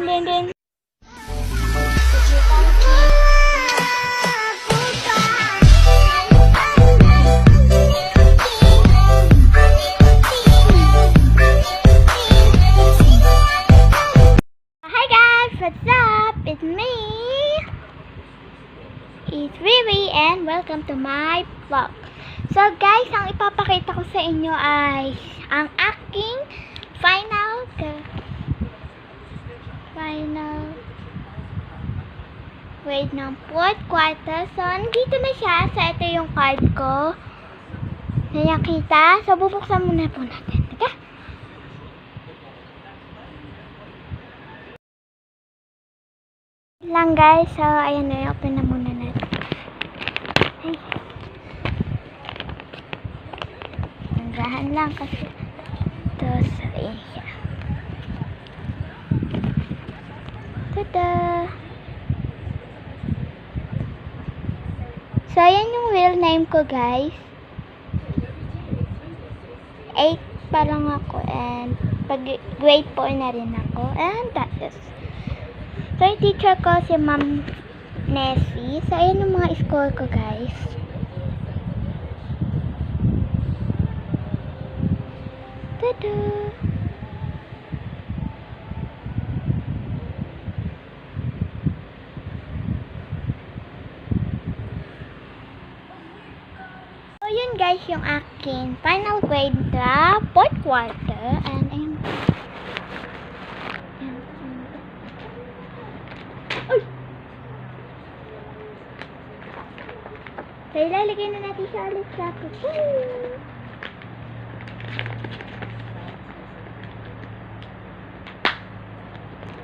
din, din. Hi guys, what's up? It's me. It's Riri and welcome to my vlog. So guys, ang ipapakita ko sa inyo ay ang aking final grade ng 4th quarter. So, nandito na siya. So, ito yung card ko. Nakita. So, bubuksan muna po natin. Teka. Lang guys. So, ayan na. Open na muna natin. Ay. Tanggahan lang kasi ito sa siya. Tada! So, ayan yung real name ko, guys. 8 pa lang ako and grade 4 na rin ako. And that is. So, yung teacher ko si Ma'am Nessie. So, ayan yung mga score ko, guys. Tada! So, yun guys, yung aking final grade na 4th quarter. And, ayun. Uy! So, ilalagay na natin siya ulit sa pupunin.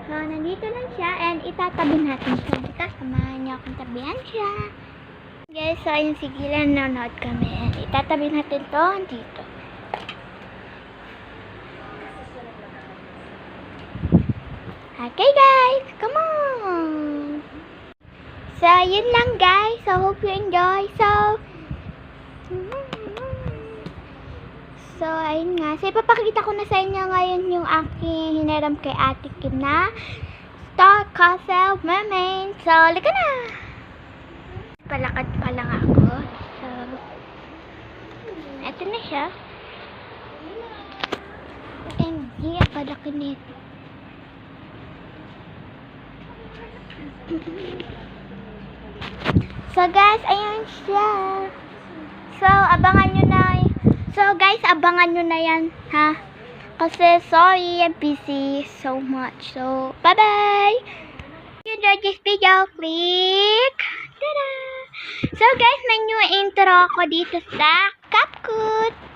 So, nandito lang siya and itatabi natin siya. Ito, samahan niyo akong tabihan siya. Guys, so ayun, sigilan, nanonood kami. And itatabi natin to dito. Okay guys, come on! So, yun lang guys. So, hope you enjoy. So, ayun nga. So, ipapakita ko na sa inyo ngayon yung aking hiniram kay Ate Kim na Star Castle Mermaid. So, lika na! Palakad pa lang ako. So, eto na siya. MG, ang kalaki nito. So, guys, ayun siya. So, abangan nyo na. So, guys, abangan nyo na yan, ha? Kasi, sorry, I'm busy so much. So, bye-bye! If you enjoyed this video, click! Ta-da! So, guys, may new intro ako dito sa CapCut.